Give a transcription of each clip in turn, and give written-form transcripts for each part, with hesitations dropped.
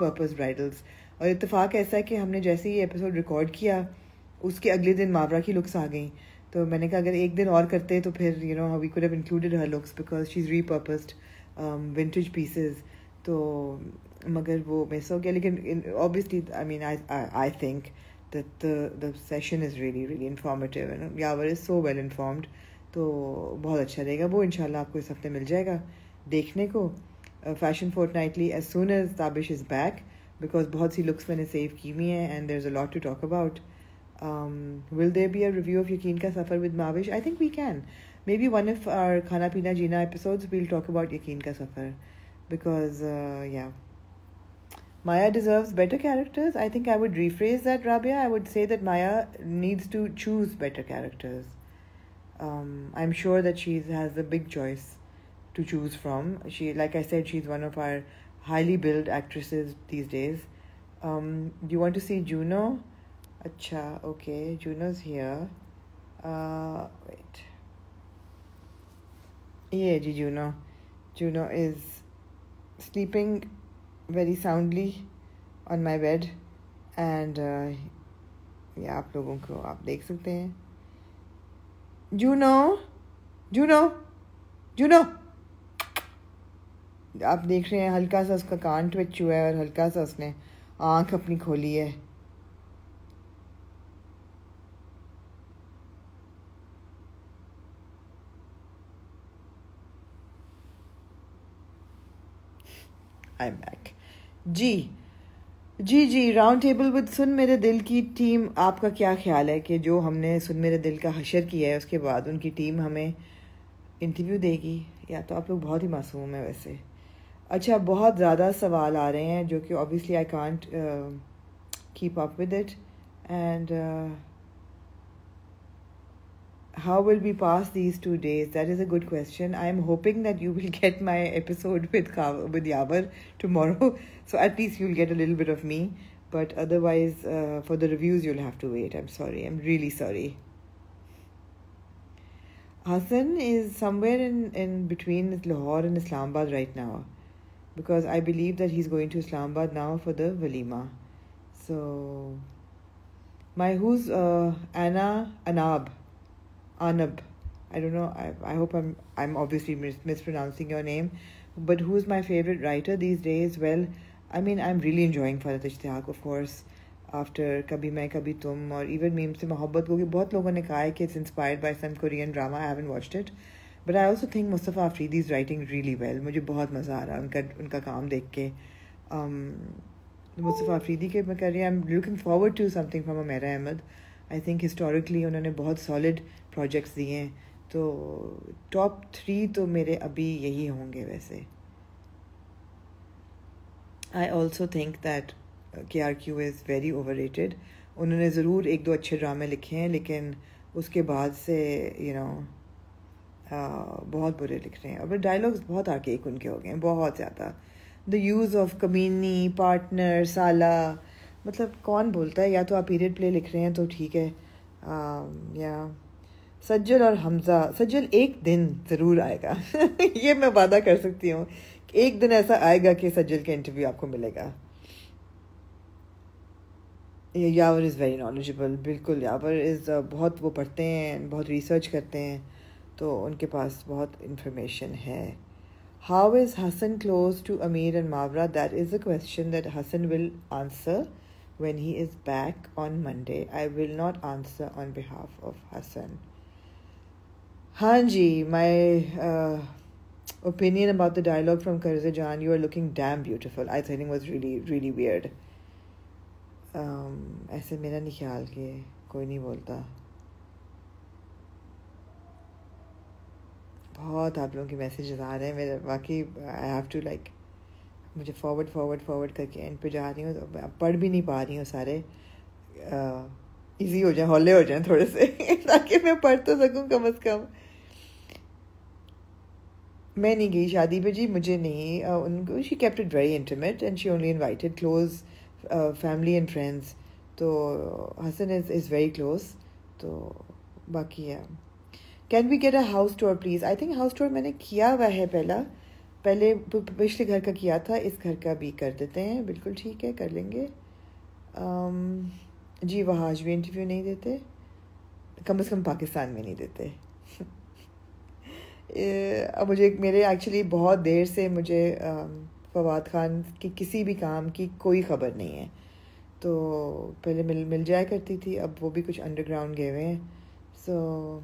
repurposed bridals. और इत्तेफाक ऐसा है कि हमने जैसे ही एपिसोड रिकॉर्ड किया उसके अगले दिन मावरा की लुक्स आ गई, तो मैंने कहा अगर एक दिन और करते तो फिर we could have included her looks because she is repurposed vintage pieces, तो मगर वो मिस हो गया. लेकिन obviously I think that the session is really informative and Yavar is so well informed, तो बहुत अच्छा रहेगा वो. इंशाल्लाह आपको इस हफ्ते मिल जाएगा देखने को. Fashion fortnightly as soon as Tabish is back, because बहुत सी looks मैंने सेव की हुई हैं and there's a lot to talk about. Will there be a review of Yaqeen Ka Safar with Mavish? I think we can. Maybe one of our Khana Pina Jeena episodes we'll talk about Yaqeen Ka Safar, because Maya deserves better characters. I think I would rephrase that, Rabia. I would say that Maya needs to choose better characters. I'm sure that she has a big choice to choose from. She, like I said, she's one of our highly billed actresses these days. Do you want to see Juno? Acha, okay. Juno's here. Wait. Yeah, Juno. Juno is sleeping very soundly on my bed and आप लोगों को आप देख सकते हैं. Juno आप देख रहे हैं हल्का सा उसका कान ट्विच हुआ है और हल्का सा उसने आंख अपनी खोली है. I'm back. जी राउंड टेबल विद सुन मेरे दिल की टीम. आपका क्या ख्याल है कि जो हमने सुन मेरे दिल का हशर किया है उसके बाद उनकी टीम हमें इंटरव्यू देगी, या तो आप लोग बहुत ही मासूम है वैसे. अच्छा, बहुत ज़्यादा सवाल आ रहे हैं जो कि obviously I can't keep up with it. And how will we pass these 2 days? That is a good question. I am hoping that you will get my episode with Yavar tomorrow, so at least you'll get a little bit of me. But otherwise, for the reviews, you'll have to wait. I'm sorry. I'm really sorry. Hassan is somewhere in between Lahore and Islamabad right now, because I believe that he's going to Islamabad now for the Walima. So, who's Anab. I don't know. I hope I'm obviously mispronouncing your name. But who's my favorite writer these days? Well, I mean, I'm really enjoying Farhat Ishtiyaq, of course, after Kabhi Main Kabhi Tum, or even Meem Se Mohabbat, क्योंकि बहुत लोगों ने कहा है कि it's inspired by some Korean drama. I haven't watched it, but I also think Mustafa Afridi is writing really well. मुझे बहुत मज़ा आ रहा है उनका काम देख के. Mustafa Afridi के मैं कर रही हूँ. I'm looking forward to something from Umaira Ahmed. I think historically उन्होंने बहुत solid projects दिए हैं, तो top 3 तो मेरे अभी यही होंगे वैसे. I also think that KRQ is very overrated. उन्होंने ज़रूर 1-2 अच्छे ड्रामे लिखे हैं, लेकिन उसके बाद से बहुत बुरे लिख रहे हैं. और डायलॉग्स बहुत आर्केक उनके हो गए हैं, बहुत ज़्यादा. द यूज़ ऑफ कमीनी, पार्टनर, साला, मतलब कौन बोलता है? या तो आप पीरियड प्ले लिख रहे हैं तो ठीक है, या सज्जल और हमज़ा. सज्जल एक दिन ज़रूर आएगा ये मैं वादा कर सकती हूँ. एक दिन ऐसा आएगा कि सज्जल का इंटरव्यू आपको मिलेगा. यावर इज़ वेरी नॉलेजेबल. बिल्कुल, यावर इज़ बहुत वो पढ़ते हैं, बहुत रिसर्च करते हैं, तो उनके पास बहुत इंफॉर्मेशन है. How is Hasan close to Amir and Mavra? That is a question that Hasan will answer when he is back on Monday. I will not answer on behalf of Hassan. Hanji, my opinion about the dialogue from Karze Jaan, you are looking damn beautiful. I think it was really weird. ऐसे मेरा नहीं ख्याल कि कोई नहीं बोलता. बहुत आप लोगों के मैसेजेस आ रहे हैं मेरे, बाकी आई हैव टू लाइक, मुझे फॉरवर्ड करके एंड पे जा रही हूँ, तो पढ़ भी नहीं पा रही हूँ सारे. इजी हो जाए, हौले हो जाए थोड़े से ताकि मैं पढ़ तो सकूँ कम से कम. मैं नहीं गई शादी पे जी, मुझे नहीं. उनको she kept it very intimate and she only invited close family and friends. तो हसन इज़ वेरी क्लोज. तो बाकी है. Can we get a house tour please? I think house tour मैंने किया हुआ है पहला. पहले पिछले घर का किया था, इस घर का भी कर देते हैं। बिल्कुल ठीक है, कर लेंगे। जी वहाँ आज भी इंटरव्यू नहीं देते, कम से कम पाकिस्तान में नहीं देते। अब मुझे मेरे एक्चुअली बहुत देर से मुझे फवाद खान की किसी भी काम की कोई ख़बर नहीं है। तो पहले मिल जाया करती थी, अब वो भी कुछ अंडरग्राउंड गए हुए हैं। सो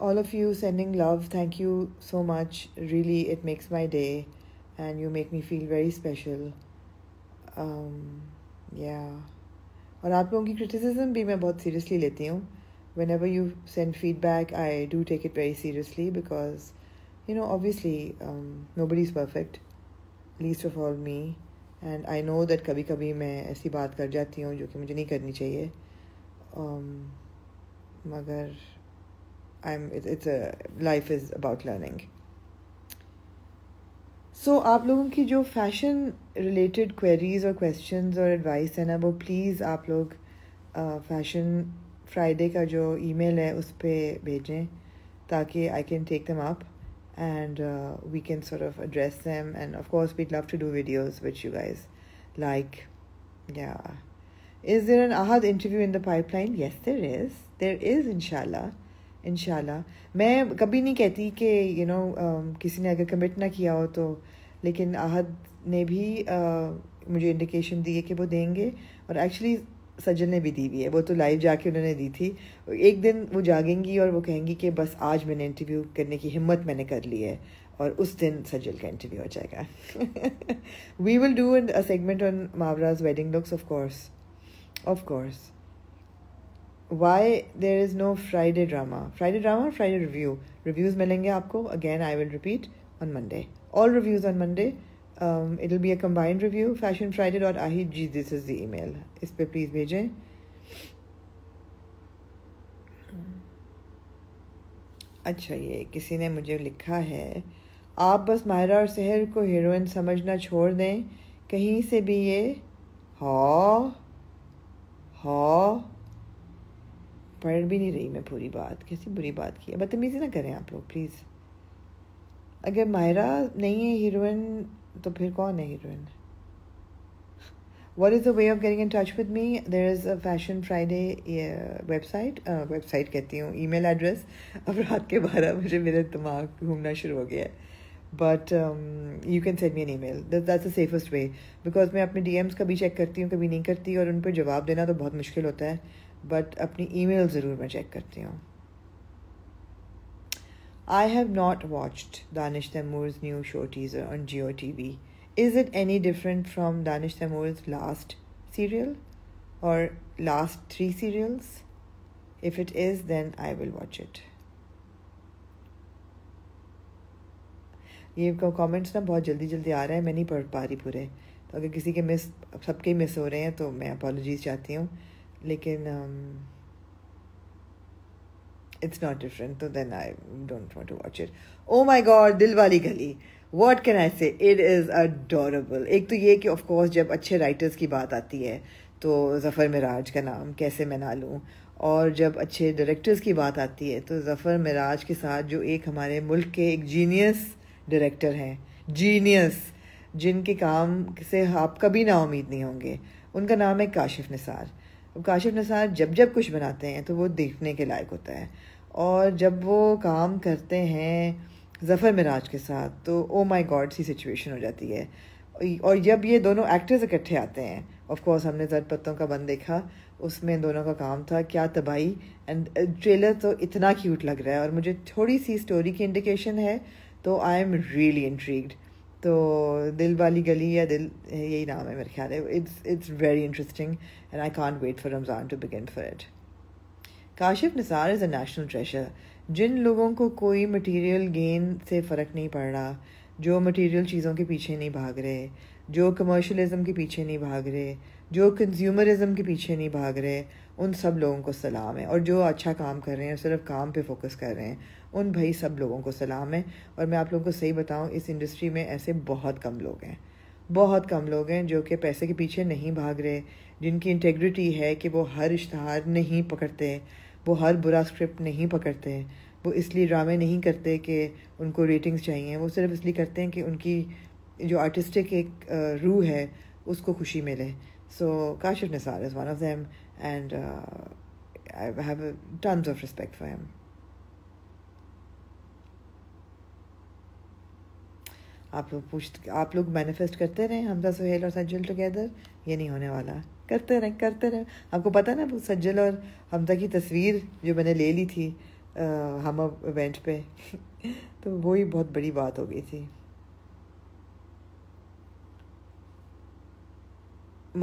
all of you sending love, thank you so much, really it makes my day and you make me feel very special. Yeah, और आप लोगों की criticism भी मैं बहुत seriously लेती हूँ. Whenever you send feedback, I do take it very seriously because you know obviously nobody's perfect, least of all me, and I know that कभी कभी मैं ऐसी बात कर जाती हूँ जो कि मुझे नहीं करनी चाहिए, मगर it's a life is about learning. So आप लोगों की जो फैशन रिलेटेड क्वेरीज और क्वेश्चंस और एडवाइस है ना, वो प्लीज़ आप लोग फैशन फ्राइडे का जो ईमेल है उस पर भेजें ताकि I can take them up and we can sort of address them, and of course we'd love to do videos which you guys like. Yeah, is there an Ahad interview in the pipeline? Yes, there is इंशाल्लाह। मैं कभी नहीं कहती कि you know किसी ने अगर commit ना किया हो तो, लेकिन आहद ने भी मुझे इंडिकेशन दी है कि वो देंगे, और एक्चुअली सज्जन ने भी दी हुई है, वो तो लाइव जाके उन्होंने दी थी। एक दिन वो जागेंगी और वो कहेंगी कि बस आज मैंने इंटरव्यू करने की हिम्मत मैंने कर ली है, और उस दिन सज्जल का इंटरव्यू हो जाएगा। We will do a segment on Mavra's wedding looks, of course. Why there is no Friday drama or Friday review? Reviews मिलेंगे आपको, again I will repeat, on Monday. All reviews on Monday. It'll be a combined review. fashionfriday.ahid, this is the email. इस पे please भेजें। अच्छा, ये किसी ने मुझे लिखा है, आप बस माहिरा और सहर को हीरोइन समझना छोड़ दें, कहीं से भी ये पढ़ भी नहीं रही मैं पूरी बात, कैसी बुरी बात की है, बदतमीजी ना करें आप लोग प्लीज़। अगर मायरा नहीं है हीरोइन तो फिर कौन है heroine? What is the way of getting in touch with me? There is a Fashion Friday website कहती हूँ, email address। अब रात के 12 बजे मेरे दिमाग घूमना शुरू हो गया है, but you can send me an email. That's the safest way, because मैं अपने DMs कभी चेक करती हूँ कभी नहीं करती, और उन पर जवाब देना तो बहुत मुश्किल होता है, बट अपनी ईमेल ज़रूर मैं चेक करती हूँ। I have not watched Danish Taimur's new show teaser on Jio TV. Is it any different from Danish Taimur's last serial or last 3 serials? If it is, then I will watch it. ये comments ना बहुत जल्दी आ रहे हैं, मैं नहीं पढ़ पा रही पूरे, तो अगर किसी के सबके मिस हो रहे हैं तो मैं अपॉलॉजीज चाहती हूँ, लेकिन it's not different, so then I don't want to watch it. Oh my god, दिल वाली गली, what can I say, it is adorable. एक तो ये कि of course जब अच्छे राइटर्स की बात आती है तो ज़फ़र मिराज का नाम कैसे मैं ना लूँ, और जब अच्छे डायरेक्टर्स की बात आती है तो ज़फ़र मिराज के साथ जो एक हमारे मुल्क के एक जीनियस डायरेक्टर हैं, जीनियस, जिनके काम से आप कभी ना उम्मीद नहीं होंगे, उनका नाम है काशिफ निसार। काशिफ निसार जब कुछ बनाते हैं तो वो देखने के लायक होता है, और जब वो काम करते हैं ज़फ़र मिराज के साथ तो ओ माय गॉड सी सिचुएशन हो जाती है। और जब ये दोनों एक्टर्स इकट्ठे आते हैं, ऑफ कोर्स हमने ज़र्द पत्तों का बंद देखा, उसमें दोनों का काम था क्या तबाही, एंड ट्रेलर तो इतना क्यूट लग रहा है, और मुझे थोड़ी सी स्टोरी की इंडिकेशन है, तो आई एम रियली इंट्रीग्ड। तो दिल वाली गली या दिल, यही नाम है मेरे ख्याल है, it's very interesting and I can't wait for Ramzan to begin for it. Kashif Nisar is a national treasure. जिन लोगों को कोई मटेरियल गेन से फ़र्क नहीं पड़ रहा, जो मटेरियल चीज़ों के पीछे नहीं भाग रहे, जो कमर्शलिज्म के पीछे नहीं भाग रहे, जो कंज्यूमरिज्म के पीछे नहीं भाग रहे, उन सब लोगों को सलाम है। और जो अच्छा काम कर रहे हैं, सिर्फ काम पे फोकस कर रहे हैं, उन भाई सब लोगों को सलाम है। और मैं आप लोगों को सही बताऊं, इस इंडस्ट्री में ऐसे बहुत कम लोग हैं जो कि पैसे के पीछे नहीं भाग रहे, जिनकी इंटेग्रिटी है कि वो हर इश्तहार नहीं पकड़ते, वो हर बुरा स्क्रिप्ट नहीं पकड़ते, वो इसलिए ड्रामे नहीं करते कि उनको रेटिंग्स चाहिए, वो सिर्फ इसलिए करते हैं कि उनकी जो आर्टिस्टिक एक रूह है उसको खुशी मिले. So Kashif Nisar is one of them and I have tons of respect for him. आप लोग मैनिफेस्ट करते रहें हमजा सुहेल और सज्जल टुगेदर. ये नहीं होने वाला. करते रहें. आपको पता ना वो सज्जल और हमजा की तस्वीर जो मैंने ले ली थी हम इवेंट पे तो वो ही बहुत बड़ी बात हो गई थी.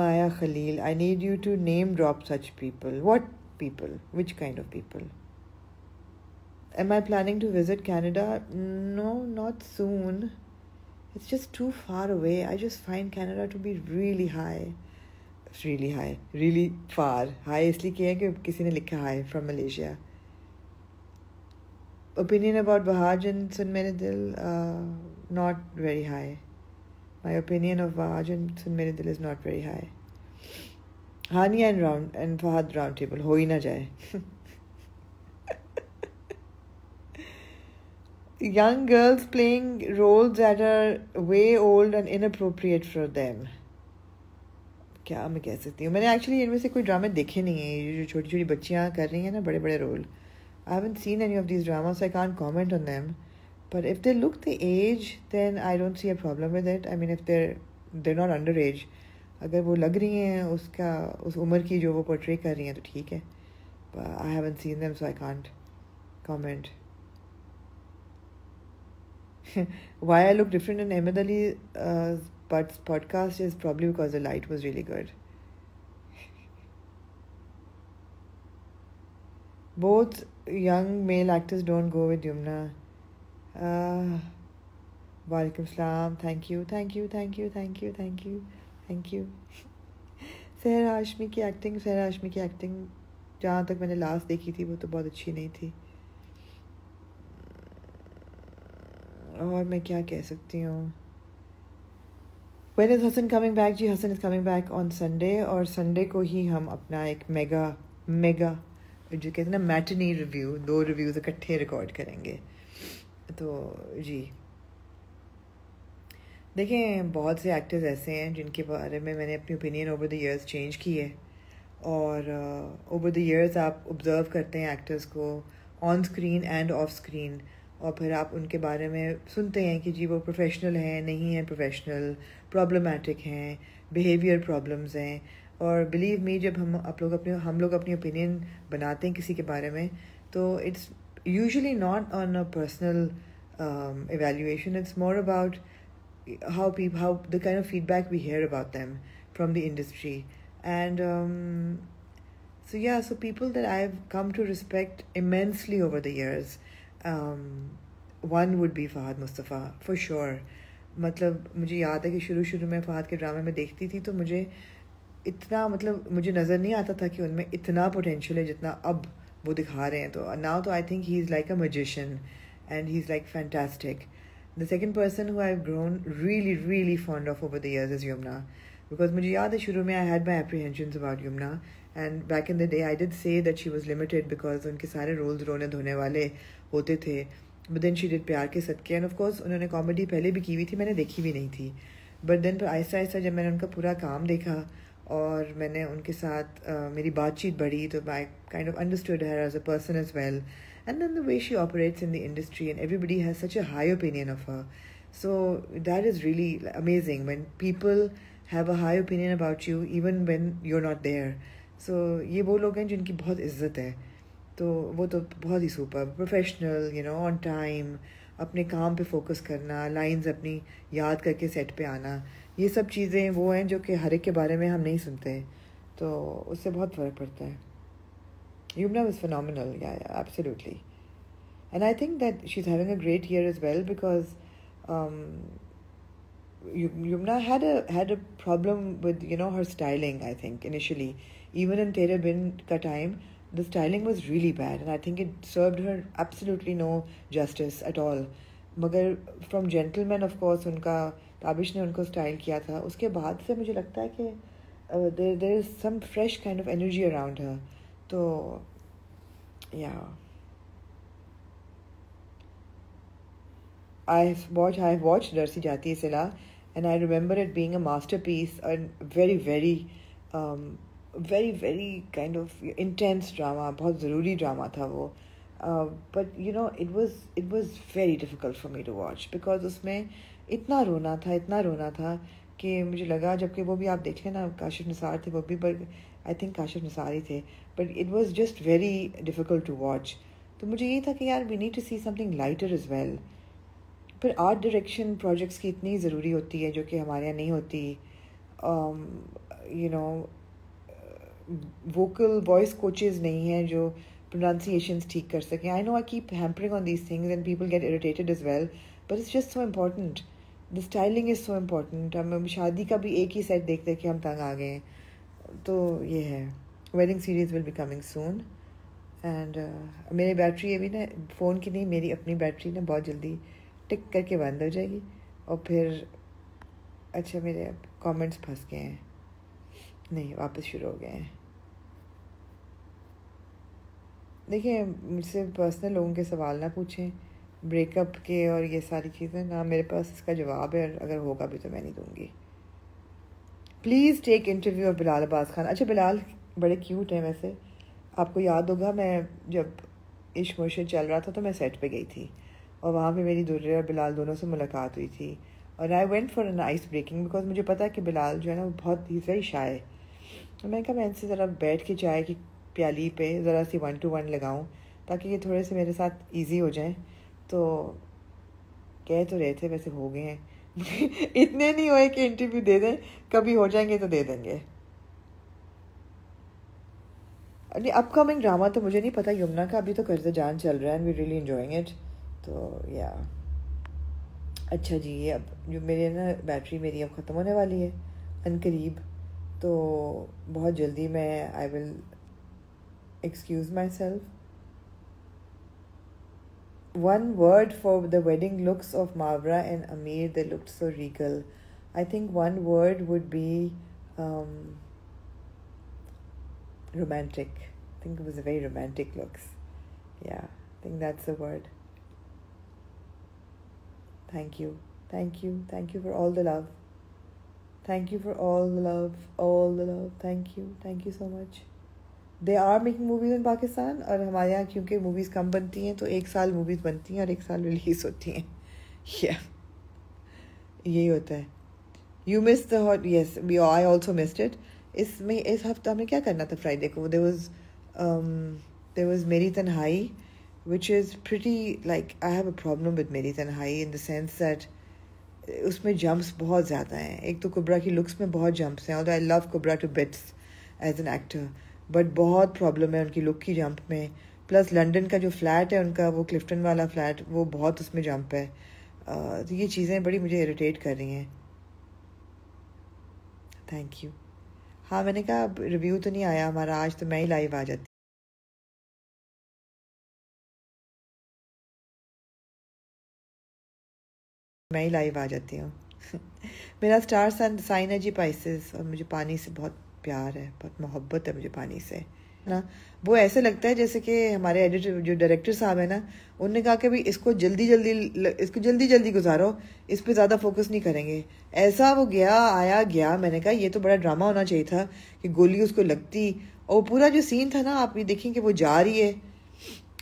Maya Khalil, I need you to name drop such people. What people? Which kind of people? Am I planning to visit Canada? No, not soon. It's just too far away. I just find Canada to be really high. Really far. High इसलिए किया कि किसी ने लिखा high from Malaysia. Opinion about Bahaj and Sun Mere Dil, not very high. My opinion of Bahaj and Sun Mere Dil is not very high. Hania and Fahad round table, ho hi na jaye. Young girls playing roles that are way old and inappropriate for them. क्या मैं कह सकती हूँ. मैंने actually इनमें से कोई ड्रामे देखे नहीं हैं. ये जो छोटी छोटी बच्चियाँ कर रही हैं ना बड़े बड़े role. I haven't seen any of these dramas, so I can't comment on them. But if they look the age, then I don't see a problem with it. I mean, if they're not underage, अगर वो लग रही हैं उस उम्र की जो वो पोर्ट्रे कर रही हैं तो ठीक है. But I haven't seen them, so I can't comment. Why I look different in Ahmed Ali's podcast is probably because the light was really good. Both young male actors don't go with Yumna. Walaikum salam. Thank you. सहरा हाशमी की acting जहाँ तक मैंने last देखी थी वो तो बहुत अच्छी नहीं थी. और मैं क्या कह सकती हूँ. When is Hassan coming back? Ji Hassan is coming back on Sunday. और Sunday को ही हम अपना एक मेगा जो कहते हैं ना मैटिनी रिव्यू, 2 रिव्यूज़ इकट्ठे रिकॉर्ड करेंगे. तो जी देखें, बहुत से एक्टर्स ऐसे हैं जिनके बारे में मैंने अपनी opinion over the years change की है. और ओवर द इयर्स आप ऑब्ज़र्व करते हैं एक्टर्स को on screen end of screen, और फिर आप उनके बारे में सुनते हैं कि जी वो प्रोफेशनल हैं, नहीं हैं प्रोफेशनल, प्रॉब्लमेटिक हैं, बिहेवियर प्रॉब्लम्स हैं. और बिलीव मी, जब हम लोग अपनी ओपिनियन बनाते हैं किसी के बारे में तो it's usually not on a personal evaluation. It's more about how the kind of feedback we hear about them from the industry. And so people that I've come to respect immensely over the years, one would be Fahad Mustafa for sure. मतलब मुझे याद है कि शुरू में फ़हाद के ड्रामे में देखती थी तो मुझे इतना मुझे नज़र नहीं आता था कि उनमें इतना पोटेंशियल है जितना अब वो दिखा रहे हैं. तो नाउ तो I think he is like a magician and he's like fantastic. The second person who I've grown really fond of over the years is Yumna, because मुझे याद है शुरू में I had my apprehensions about Yumna, and back in the day I did say that she was limited because उनके सारे roles रोने धोने वाले होते थे. But then she did प्यार के सदके, and of course उन्होंने कॉमेडी पहले भी की हुई थी, मैंने देखी भी नहीं थी. But then आहिस्ता जब मैंने उनका पूरा काम देखा और मैंने उनके साथ मेरी बातचीत बढ़ी तो I kind of understood her as a person as well. And then the way she operates in the industry, and everybody has such a high opinion of her. So that is really amazing when people have a high opinion about you even when you're not there. So ये वो लोग हैं जिनकी बहुत इज्जत है. तो वो तो बहुत ही सुपर प्रोफेशनल, ऑन टाइम, अपने काम पे फोकस करना, लाइंस अपनी याद करके सेट पे आना, ये सब चीज़ें वो हैं जो कि हर एक के बारे में हम नहीं सुनते. तो उससे बहुत फ़र्क पड़ता है. Yumna was phenomenal, yeah, absolutely. And I think that she's having a great year as well because Yumna had a problem with her styling. I think initially, even in Tere Bin ka time, the styling was really bad, and I think it served her absolutely no justice at all. मगर from Gentleman, of course, उनका ताबिश ने उनको style किया था. उसके बाद से मुझे लगता है कि there is some fresh kind of energy around her. तो या I've watched Darsi Jati Hai Sila, and I remember it being a masterpiece and um, very kind of intense drama. बहुत ज़रूरी drama था वो. But you know, it was very difficult for me to watch because उसमें इतना रोना था कि मुझे लगा, जबकि वो भी आप देख लेना, काशिफ निसार थे वो भी, but I think Kashif Nisar ही थे, but it was just very difficult to watch. तो मुझे ये था कि यार we need to see something lighter as well. फिर आर्ट डायरेक्शन प्रोजेक्ट्स की इतनी ज़रूरी होती है जो कि हमारे यहाँ नहीं होती. You know, vocal voice coaches नहीं हैं जो प्रोनाउंसिएशंस ठीक कर सकें. I know I keep hampering on these things and people get irritated as well, but it's just so important. The styling is so important. हम शादी का भी एक ही सेट देख देख के हम तंग आ गए हैं. तो ये है. Wedding series will be coming soon. And मेरी बैटरी अभी ना, फ़ोन की नहीं, मेरी अपनी बैटरी ना बहुत जल्दी टिक करके बंद हो जाएगी. और फिर अच्छा, मेरे अब कमेंट्स फंस गए हैं. नहीं, वापस शुरू हो गए हैं. देखिए, मुझसे पर्सनल लोगों के सवाल ना पूछें, ब्रेकअप के और ये सारी चीज़ें ना. मेरे पास इसका जवाब है, अगर होगा भी तो मैं नहीं दूँगी. Please take interview of Bilal Abbas Khan. अच्छा, बिलाल बड़े क्यूट हैं वैसे. आपको याद होगा, मैं जब इश्क मुर्शिद चल रहा था तो मैं सेट पे गई थी और वहाँ पे मेरी दुर्रे और बिलाल दोनों से मुलाकात हुई थी. और I went for an ice breaking because मुझे पता है कि बिलाल जो है ना वो बहुत ही वेरी शाय. तो मैं कहा मैं इनसे ज़रा बैठ के चाय की प्याली पे ज़रा सी 1-to-1 लगाऊं ताकि ये थोड़े से मेरे साथ इजी हो जाएं. तो कह तो रहे थे, वैसे हो गए हैं. इतने नहीं हुए कि इंटरव्यू दे दें, कभी हो जाएंगे तो दे देंगे. अरे अपकमिंग ड्रामा तो मुझे नहीं पता. यमुना का अभी तो कर्ज़ जान चल रहा है and we really enjoying it. तो या अच्छा जी, अब जो मेरे ना बैटरी मेरी अब ख़त्म होने वाली है अनकरीब. तो बहुत जल्दी मैं I will excuse my self. One word for the wedding looks of Mavra and Amir. They looked so regal. I think one word would be romantic. I think it was a very romantic looks. Yeah, I think that's the word. Thank you. Thank you. Thank you for all the love. Thank you for all the love. All the love. Thank you. Thank you so much. They are making movies in Pakistan. और हमारे यहाँ क्योंकि movies कम बनती हैं तो एक साल movies बनती हैं और एक साल रिलीज़ होती हैं. यही होता है. You miss the hot. Yes, we I also missed it. इसमें इस हफ्ते हमें क्या करना था फ्राइडे को. देयर वाज मेरी तन्हाई which is pretty like I have a problem with मेरी तन्हाई इन द सेंस दैट उसमें जंप्स बहुत ज़्यादा हैं. एक तो कुबरा की लुक्स में बहुत जंप्स हैं. Although I love Kubra to bits as an actor, but बहुत प्रॉब्लम है उनकी लुक की जंप में. प्लस लंदन का जो फ्लैट है उनका, वो क्लिफ्टन वाला फ्लैट, वो बहुत उसमें जंप है. तो ये चीज़ें बड़ी मुझे इरिटेट कर रही हैं. Thank you. हाँ, मैंने कहा अब रिव्यू तो नहीं आया हमारा आज, तो मैं ही लाइव आ जाती. मैं ही लाइव आ जाती हूँ. मेरा स्टार साइन है जी पाइसेस, और मुझे पानी से बहुत प्यार है, बहुत मोहब्बत है मुझे पानी से ना. वो ऐसे लगता है जैसे कि हमारे एडिटर जो डायरेक्टर साहब है ना, उन्होंने कहा कि भाई इसको जल्दी जल्दी गुजारो, इस पे ज़्यादा फोकस नहीं करेंगे. ऐसा वो गया आया गया. मैंने कहा ये तो बड़ा ड्रामा होना चाहिए था कि गोली उसको लगती. और वो पूरा जो सीन था ना, आप ये देखें कि वो जा रही है,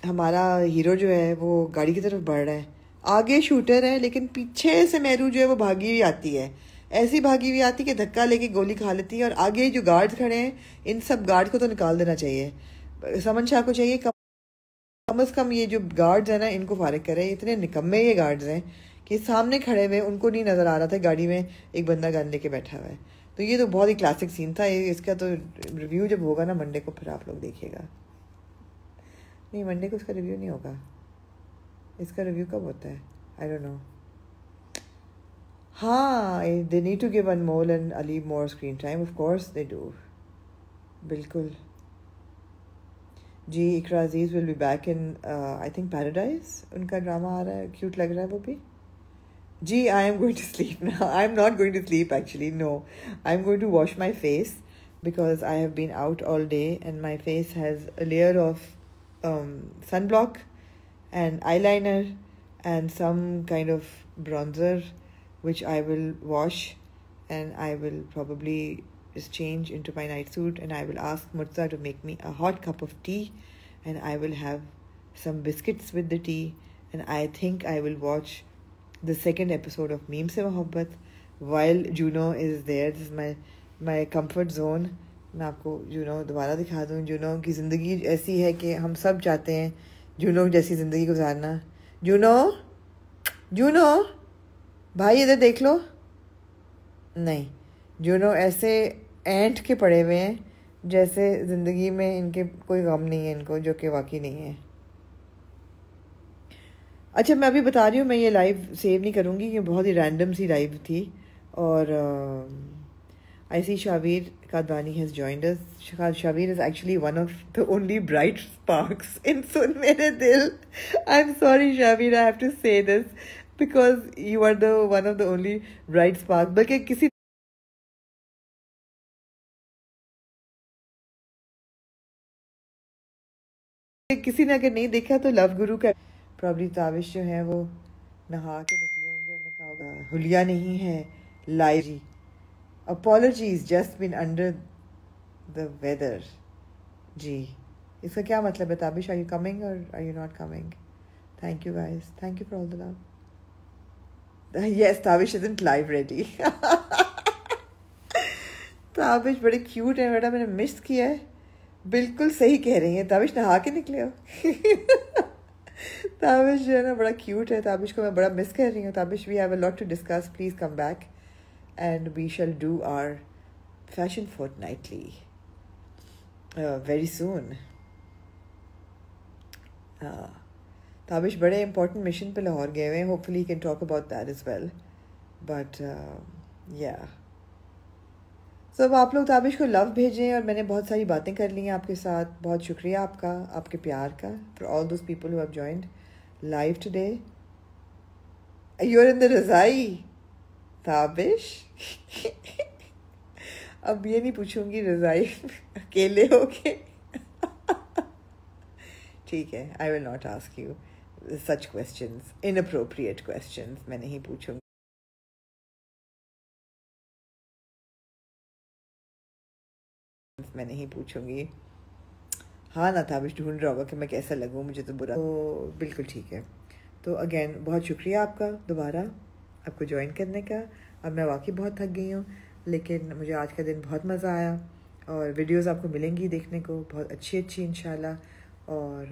हमारा हीरो जो है वो गाड़ी की तरफ बढ़ रहा है, आगे शूटर है, लेकिन पीछे से मेरू जो है वो भागी हुई आती है. ऐसी भागी हुई आती कि धक्का लेके गोली खा लेती है. और आगे जो गार्ड्स खड़े हैं, इन सब गार्ड को तो निकाल देना चाहिए. समन शाह को चाहिए कम से कम ये जो गार्ड्स हैं ना, इनको फारिग करें. इतने निकम्मे ये गार्ड्स हैं कि सामने खड़े हुए उनको नहीं नज़र आ रहा था गाड़ी में एक बंदा गन लेके बैठा हुआ है. तो ये तो बहुत ही क्लासिक सीन था. इसका तो रिव्यू जब होगा ना मंडे को, फिर आप लोग देखिएगा. नहीं, मंडे को इसका रिव्यू नहीं होगा. इसका रिव्यू कब होता है? I don't know. हाँ, they need to give Anmol and Ali more screen time. Of course they do. बिल्कुल जी. Iqra Aziz will be back in I think Paradise. उनका ड्रामा आ रहा है, क्यूट लग रहा है वो भी. जी, I am going to sleep now. I am not going to sleep actually, no. I am going to wash my face because I have been out all day and my face has a layer of sunblock and eyeliner and some kind of bronzer which I will wash, and I will probably just change into my night suit, and I will ask Murtaza to make me a hot cup of tea, and I will have some biscuits with the tea, and I think I will watch the second episode of Meem Se Mohabbat while Juno is there. This is my comfort zone. मैं आपको जुनो दोबारा दिखा दूँ. जुनो की ज़िंदगी ऐसी है कि हम सब चाहते हैं जुनो जैसी ज़िंदगी गुजारना. जुनो भाई इधर देख लो. नहीं, जुनो ऐसे एंट के पड़े हुए हैं जैसे ज़िंदगी में इनके कोई गम नहीं है इनको, जो कि वाकई नहीं है. अच्छा, मैं अभी बता रही हूँ, मैं ये लाइव सेव नहीं करूँगी कि बहुत ही रैंडम सी लाइव थी. और I see Shavir Kadwani has joined us. Shavir is actually one of the only bright sparks in Sun Mere Dil. I'm sorry, Shavir, I have to say this because you are the one of the only bright sparks. बल्कि किसी ने अगर नहीं देखा तो love गुरु का probably Tavish जो है वो नहा के निकले होंगे. उन्होंने कहा होगा हुलिया नहीं है लाइव जी. Apologies, just been under the weather. जी, इसका क्या मतलब है Tabish? Are you coming or are you not coming? Thank you guys. Thank you for all the love. Yes, Tabish isn't live ready. Tabish बड़े क्यूट है बेटा, मैंने मिस किया है. बिल्कुल सही कह रही है ताबिश, नहा के निकले हो. ताबिश जो है ना बड़ा क्यूट है. ताबिश को मैं बड़ा मिस कर रही हूँ. Tabish, we have a lot to discuss. Please come back. And we shall do our fashion fortnightly very soon. Tabish बड़े important mission पे लाहौर गए हुए हैं. Hopefully he can talk about that as well. But yeah. So अब आप लोग ताबिश को love भेजें. और मैंने बहुत सारी बातें कर ली हैं आपके साथ. बहुत शुक्रिया आपका, आपके प्यार का. For all those people who have joined live today. You're in the रज़ाई Tabish. अब ये नहीं पूछूंगी रज़ाई अकेले हो के. ठीक है, I will not ask you such questions, inappropriate questions मैं नहीं पूछूंगी. हाँ ना ताबिश ढूंढ रहा होगा कि मैं कैसा लगूँ, मुझे तो बुरा. तो बिल्कुल ठीक है. तो अगेन बहुत शुक्रिया आपका दोबारा आपको ज्वाइन करने का. अब मैं वाकई बहुत थक गई हूँ, लेकिन मुझे आज का दिन बहुत मज़ा आया. और वीडियोस आपको मिलेंगी देखने को बहुत अच्छी इंशाल्लाह. और